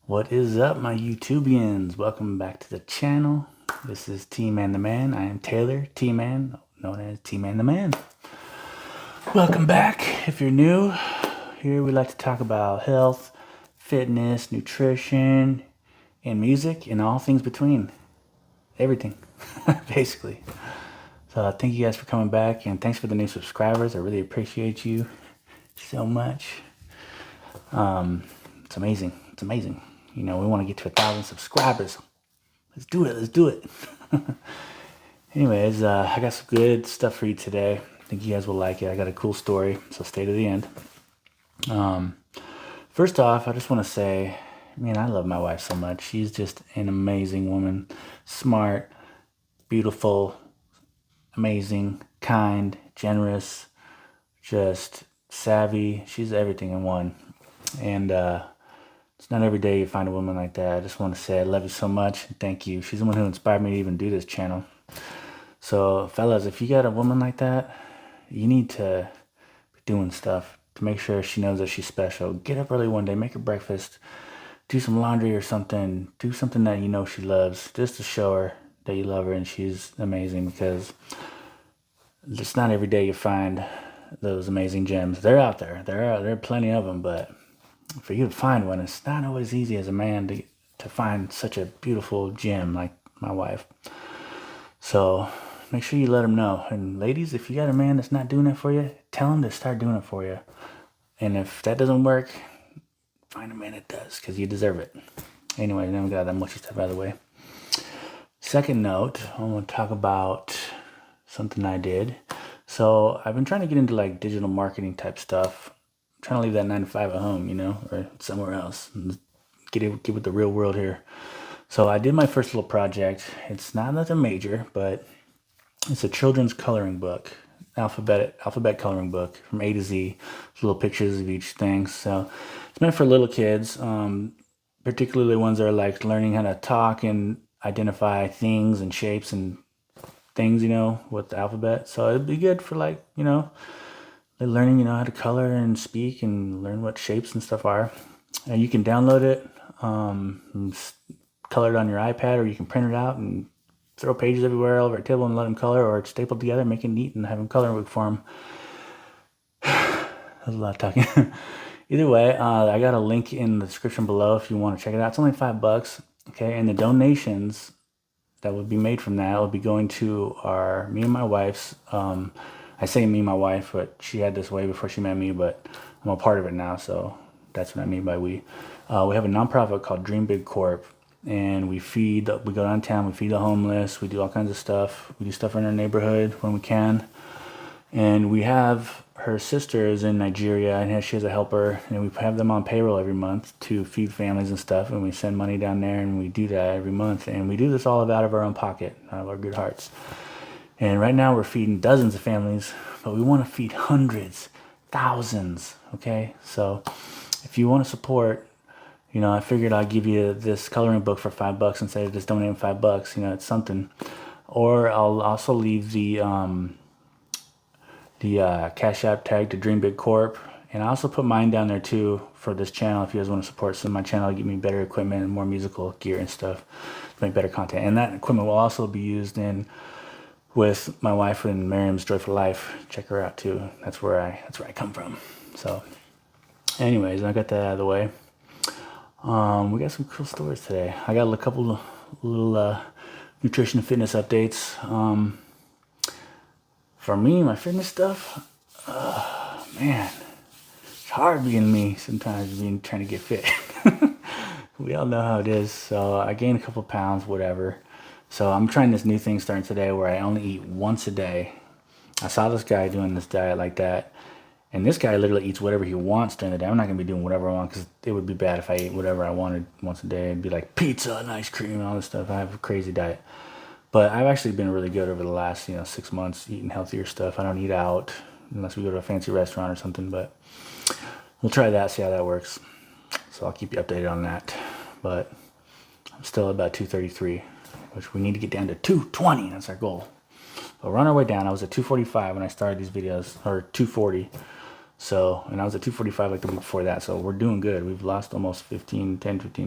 What is up, my Youtubians? Welcome back to the channel. This is T-Man the Man. I am Taylor T-Man, known as T-Man the Man. Welcome back. If you're new, here we like to talk about health, fitness, nutrition, and music, and all things between. Everything, basically. So thank you guys for coming back, and thanks for the new subscribers. I really appreciate you so much. It's amazing. It's amazing. You know, we want to get to 1,000 subscribers. Let's do it. Let's do it. Anyways, I got some good stuff for you today. I think you guys will like it. I got a cool story, so stay to the end. First off, I just want to say, man, I love my wife so much. She's just an amazing woman. Smart, beautiful, amazing, kind, generous, just savvy. She's everything in one. And it's not every day you find a woman like that. I just want to say I love you so much and thank you. She's the one who inspired me to even do this channel. So fellas, if you got a woman like that, you need to be doing stuff to make sure she knows that she's special. Get up early one day, make her breakfast, do some laundry or something. Do something that you know she loves, just to show her that you love her and she's amazing, because it's not every day you find those amazing gems. They're out there. There are plenty of them, but for you to find one, it's not always easy as a man to find such a beautiful gem like my wife. So make sure you let him know. And ladies, if you got a man that's not doing it for you, tell him to start doing it for you. And if that doesn't work, find a man that does, because you deserve it. Anyway, now we got that much stuff out of the way. Second note, I want to talk about something I did. So I've been trying to get into like digital marketing type stuff. I'm trying to leave that 9 to 5 at home, you know, or somewhere else. Get with the real world here. So I did my first little project. It's not nothing major, but it's a children's coloring book, alphabet coloring book from A to Z, little pictures of each thing. So it's meant for little kids, particularly ones that are like learning how to talk and identify things and shapes and things, you know, with the alphabet. So it'd be good for, like, you know, they're learning, you know, how to color and speak and learn what shapes and stuff are. And you can download it, and color it on your iPad, or you can print it out and throw pages everywhere all over a table and let them color, or staple it together, make it neat, and have them coloring book for them. That's a lot of talking. Either way, I got a link in the description below if you want to check it out. It's only $5, okay? And the donations that would be made from that will be going to me and my wife's, I say me and my wife, but she had this way before she met me, but I'm a part of it now, so that's what I mean by we. We have a nonprofit called DreamBigCorp, and we go downtown, we feed the homeless, we do all kinds of stuff. We do stuff in our neighborhood when we can. And we have her sister is in Nigeria, and she has a helper, and we have them on payroll every month to feed families and stuff, and we send money down there, and we do that every month. And we do this all out of our own pocket, out of our good hearts. And right now we're feeding dozens of families, but we want to feed hundreds, thousands, okay? So if you want to support, you know, I figured I'd give you this coloring book for $5 instead of just donating $5. You know, it's something. Or I'll also leave the CashApp tag to DreamBigCorp. And I also put mine down there too for this channel if you guys want to support some of my channel, give me better equipment and more musical gear and stuff to make better content. And that equipment will also be used with my wife and Miriam's Joyful Life. Check her out too. That's where I come from. So anyways, I got that out of the way. We got some cool stories today. I got a couple little nutrition and fitness updates. For me, my fitness stuff, man, it's hard being me sometimes, trying to get fit. We all know how it is. So I gained a couple pounds, whatever. So I'm trying this new thing starting today where I only eat once a day. I saw this guy doing this diet like that. And this guy literally eats whatever he wants during the day. I'm not going to be doing whatever I want, because it would be bad if I ate whatever I wanted once a day. It'd be like pizza and ice cream and all this stuff. I have a crazy diet. But I've actually been really good over the last, 6 months eating healthier stuff. I don't eat out unless we go to a fancy restaurant or something. But we'll try that, see how that works. So I'll keep you updated on that. But I'm still about 233, which we need to get down to 220. That's our goal. But we're on our way down. I was at 245 when I started these videos, or 240. So, and I was at 245 like the week before that. So we're doing good. We've lost almost 15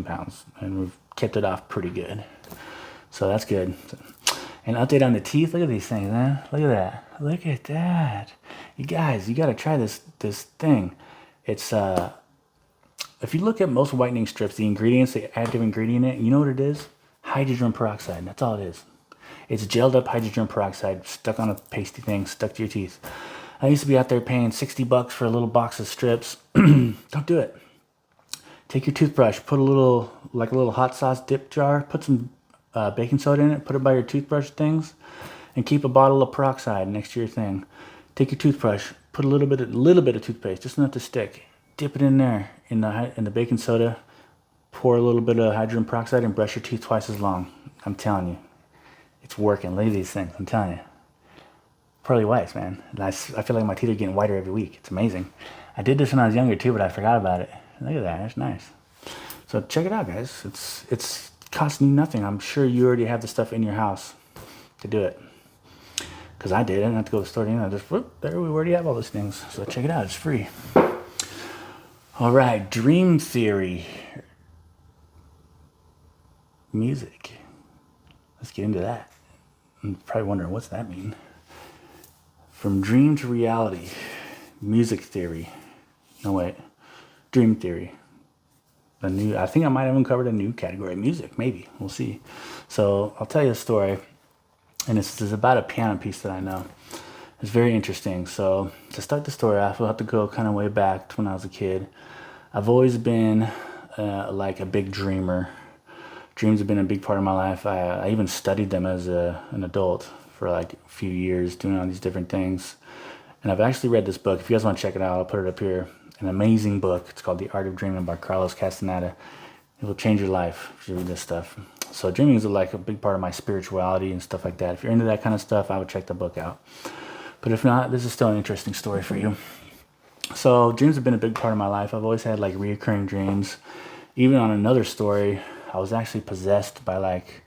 pounds, and we've kept it off pretty good. So that's good. And update on the teeth. Look at these things, man. Look at that. Look at that. You guys, you got to try this thing. It's, if you look at most whitening strips, the ingredients, the active ingredient in it, you know what it is? Hydrogen peroxide. That's all it is. It's gelled up hydrogen peroxide stuck on a pasty thing, stuck to your teeth. I used to be out there paying $60 for a little box of strips. Don't do it. Take your toothbrush, put a little hot sauce dip jar, put some baking soda in it, put it by your toothbrush things, and keep a bottle of peroxide next to your thing. Take your toothbrush, put a little bit of toothpaste, just enough to stick. Dip it in there in the baking soda. Pour a little bit of hydrogen peroxide and brush your teeth twice as long. I'm telling you, it's working. Look at these things. I'm telling you, pearly whites, man. I feel like my teeth are getting whiter every week. It's amazing. I did this when I was younger too, but I forgot about it. Look at that. That's nice. So check it out, guys. It's costing you nothing. I'm sure you already have the stuff in your house to do it. Because I did. I didn't have to go to the store. Just whoop, there we already have all those things. So check it out. It's free. All right, Dreamtheory. Music. Let's get into that. I'm probably wondering, what's that mean? From dream to reality. Music theory. No, wait. Dream theory. I think I might have even covered a new category. Music, maybe. We'll see. So I'll tell you a story. And this is about a piano piece that I know. It's very interesting. So to start the story off, we'll have to go kind of way back to when I was a kid. I've always been like a big dreamer. Dreams have been a big part of my life. I even studied them as an adult for like a few years, doing all these different things. And I've actually read this book. If you guys want to check it out, I'll put it up here. An amazing book. It's called The Art of Dreaming by Carlos Castaneda. It will change your life if you read this stuff. So dreaming is like a big part of my spirituality and stuff like that. If you're into that kind of stuff, I would check the book out. But if not, this is still an interesting story for you. So dreams have been a big part of my life. I've always had like reoccurring dreams. Even on another story, I was actually possessed by like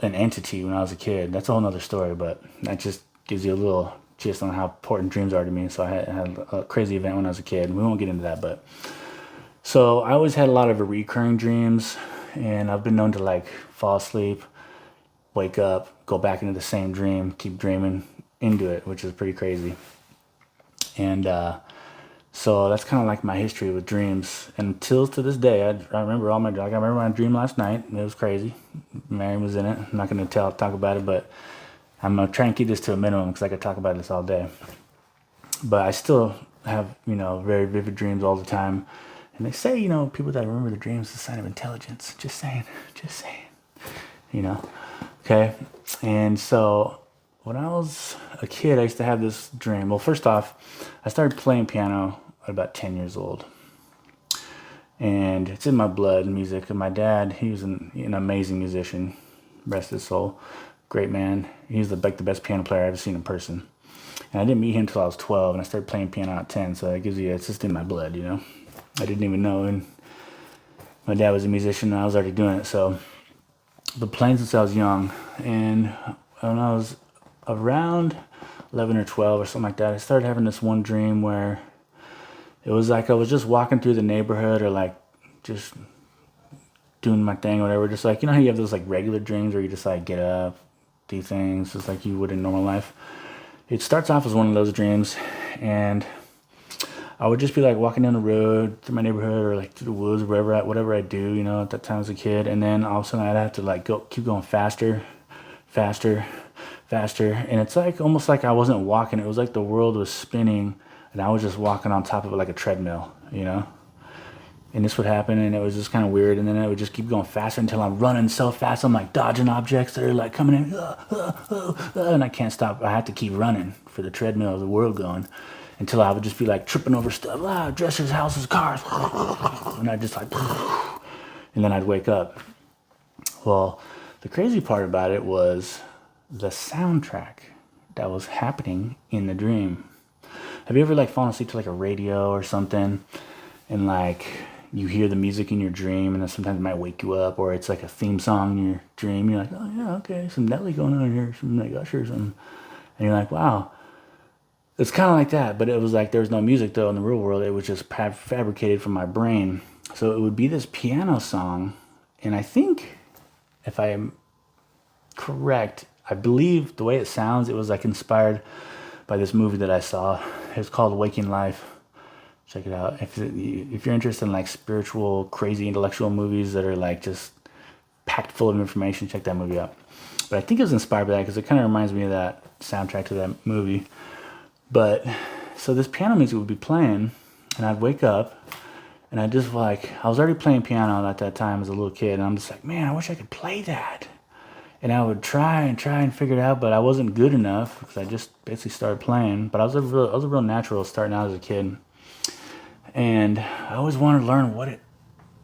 an entity when I was a kid. That's a whole nother story, but that just gives you a little gist on how important dreams are to me. So I had a crazy event when I was a kid. We won't get into that, but so I always had a lot of recurring dreams, and I've been known to like fall asleep, wake up, go back into the same dream, keep dreaming into it, which is pretty crazy. And so that's kind of like my history with dreams. Until to this day, I remember all my dreams. Like I remember my dream last night. It was crazy. Mary was in it. I'm not going to talk about it, but I'm going to try and keep this to a minimum because I could talk about this all day. But I still have, very vivid dreams all the time. And they say, people that remember the dreams is a sign of intelligence. Just saying. Okay. And so when I was a kid, I used to have this dream. Well, first off, I started playing piano at about 10 years old. And it's in my blood, music. And my dad, he was an amazing musician. Rest his soul. Great man. He's the best piano player I've ever seen in person. And I didn't meet him until I was 12, and I started playing piano at 10. So it gives you, it's just in my blood, I didn't even know. And my dad was a musician, and I was already doing it. So, but playing since I was young. And when I was around 11 or 12 or something like that, I started having this one dream where it was like I was just walking through the neighborhood or like just doing my thing or whatever. Just like, how you have those like regular dreams where you just like get up, do things just like you would in normal life. It starts off as one of those dreams, and I would just be like walking down the road through my neighborhood or like through the woods or whatever I do, at that time as a kid. And then all of a sudden I'd have to like keep going faster. And it's like almost like I wasn't walking. It was like the world was spinning and I was just walking on top of it like a treadmill, And this would happen, and it was just kind of weird. And then it would just keep going faster until I'm running so fast. I'm like dodging objects that are like coming in, and I can't stop. I have to keep running for the treadmill of the world going until I would just be like tripping over stuff, dressers, houses, cars, and I'd just like, and then I'd wake up. Well, the crazy part about it was the soundtrack that was happening in the dream. Have you ever like fallen asleep to like a radio or something, and like you hear the music in your dream, and then sometimes it might wake you up, or it's like a theme song in your dream. You're like, oh yeah, okay, some Nelly going on here, some like Usher, and you're like, wow. It's kind of like that, but it was like there was no music though in the real world. It was just fabricated from my brain. So it would be this piano song, and I think, if I am correct, I believe the way it sounds, it was like inspired by this movie that I saw. It's called Waking Life. Check it out. If you're interested in like spiritual, crazy, intellectual movies that are like just packed full of information, check that movie out. But I think it was inspired by that because it kind of reminds me of that soundtrack to that movie. But so this piano music would be playing, and I'd wake up, and I just like, I was already playing piano at that time as a little kid, and I'm just like, man, I wish I could play that. And I would try and figure it out, but I wasn't good enough because I just basically started playing. But I was a real natural starting out as a kid, and I always wanted to learn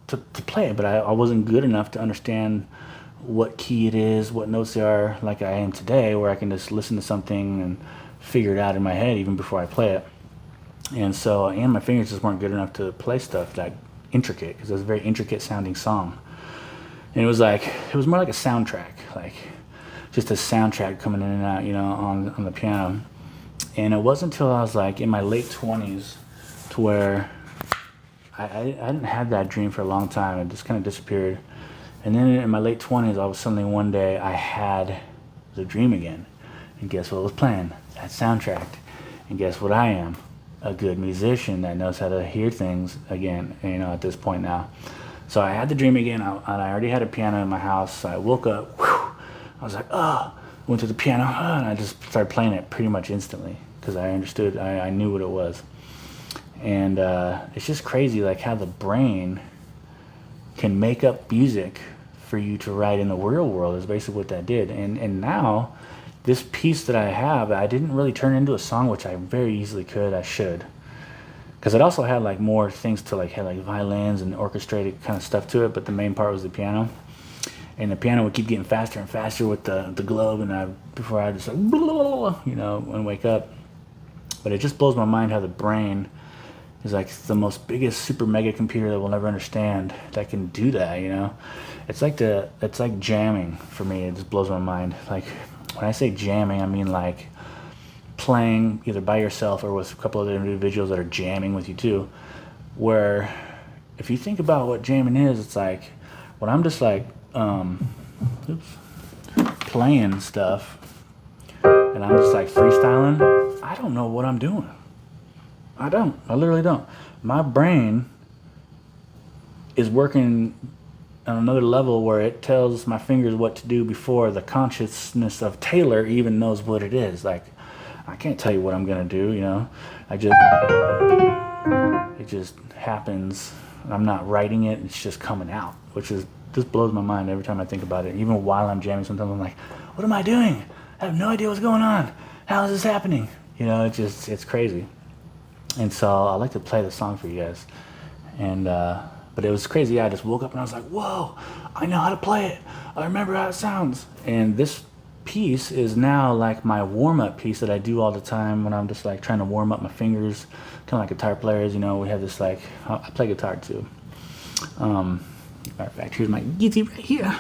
to play it, but I wasn't good enough to understand what key it is, what notes they are, like I am today, where I can just listen to something and figure it out in my head even before I play it. And so, and my fingers just weren't good enough to play stuff that intricate, because it was a very intricate sounding song. And it was more like a soundtrack, like just a soundtrack coming in and out, on the piano. And it wasn't until I was like in my late 20s to where I didn't have that dream for a long time. It just kind of disappeared. And then in my late 20s, all of a sudden one day I had the dream again. And guess what was playing? That soundtrack. And guess what I am? A good musician that knows how to hear things again, at this point now. So I had the dream again, and I already had a piano in my house. So I woke up, I was like, went to the piano, and I just started playing it pretty much instantly because I understood, I knew what it was. And it's just crazy, like how the brain can make up music for you to write in the real world is basically what that did. And now, this piece that I have, I didn't really turn into a song, which I very easily could. I should. Because it also had like more things to like, had like violins and orchestrated kind of stuff to it, but the main part was the piano. And the piano would keep getting faster and faster with the globe, and before I just like, and wake up. But it just blows my mind how the brain is like the most biggest super mega computer that we'll never understand that can do that, It's like jamming for me. It just blows my mind. Like, when I say jamming, I mean like playing either by yourself or with a couple other individuals that are jamming with you too. Where if you think about what jamming is, it's like when I'm just like playing stuff and I'm just like freestyling, I don't know what I'm doing. I literally don't. My brain is working on another level where it tells my fingers what to do before the consciousness of Taylor even knows what it is. Like, I can't tell you what I'm gonna do, it just happens. I'm not writing it, it's just coming out, which just blows my mind every time I think about it. Even while I'm jamming, sometimes I'm like, what am I doing? I have no idea what's going on. How is this happening? It's crazy. And so I like to play the song for you guys. And but it was crazy. I just woke up and I was like, whoa, I know how to play it. I remember how it sounds. And this piece is now like my warm-up piece that I do all the time when I'm just like trying to warm up my fingers, kind of like guitar players. We have this like, I play guitar too. Matter of fact, here's my guitar right here.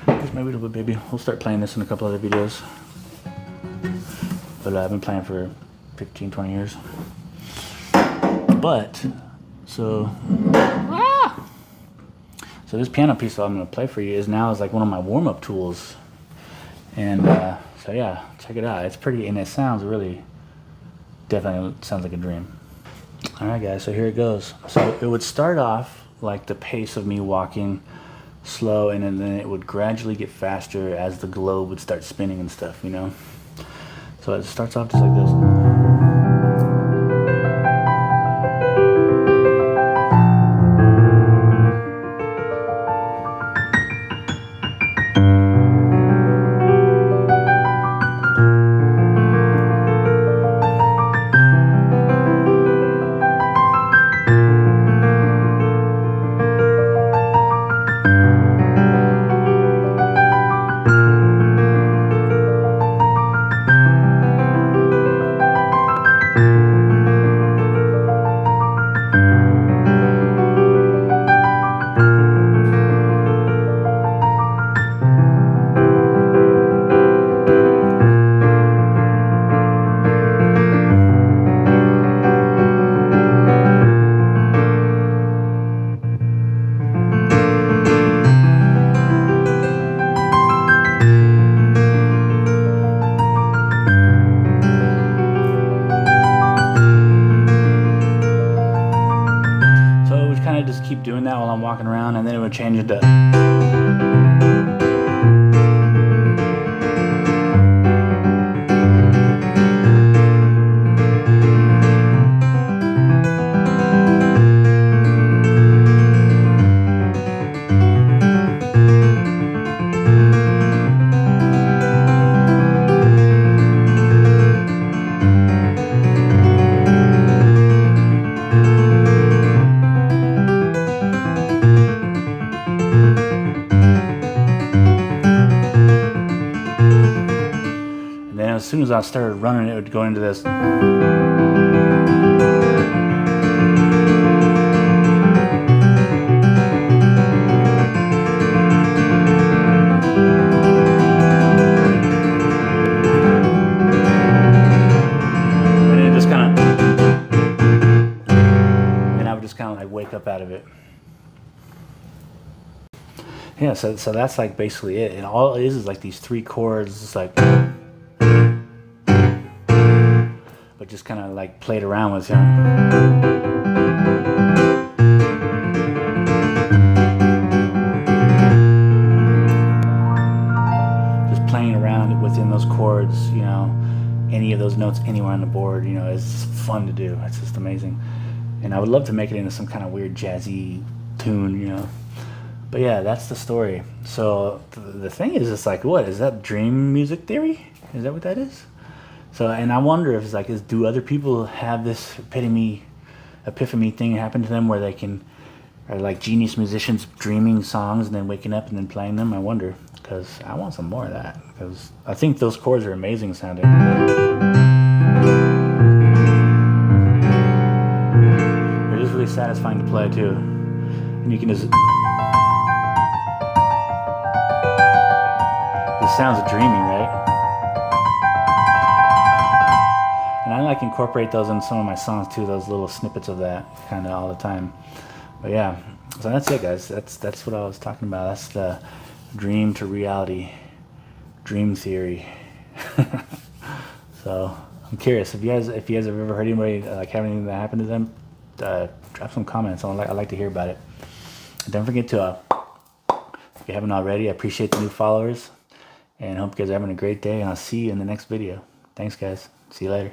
Here's my little baby. We'll start playing this in a couple other videos. But I've been playing for 15, 20 years. But, so this piano piece that I'm going to play for you is like one of my warm-up tools. And so yeah, check it out. It's pretty, and it sounds really, definitely sounds like a dream. Alright guys, so here it goes. So it would start off like the pace of me walking slow, and then it would gradually get faster as the globe would start spinning and stuff, So it starts off just like this. while I'm walking around, and then it would change into... As soon as I started running, it would go into this. And it just kind of, and I would just kind of like wake up out of it. Yeah, so that's like basically it. And all it is like these 3 chords. It's like, but just kind of like played around with him. Just playing around within those chords, you know, any of those notes anywhere on the board, you know, it's fun to do. It's just amazing. And I would love to make it into some kind of weird jazzy tune, you know. But yeah, that's the story. So the thing is, it's like, what is that? Dream music theory? Is that what that is? So, and I wonder if it's like, do other people have this epiphany thing happen to them where they can, are like genius musicians dreaming songs and then waking up and then playing them? I wonder, because I want some more of that, because I think those chords are amazing sounding. It is really satisfying to play too, and you can just. It sounds dreamy, right? And I like incorporate those in some of my songs too, those little snippets of that kind of all the time. But yeah, so that's it, guys. That's what I was talking about. That's the dream to reality, dream theory. So I'm curious if you guys have ever heard anybody like have anything that happened to them, drop some comments. I'd like to hear about it. And don't forget to, if you haven't already, I appreciate the new followers, and hope you guys are having a great day. And I'll see you in the next video. Thanks, guys. See you later.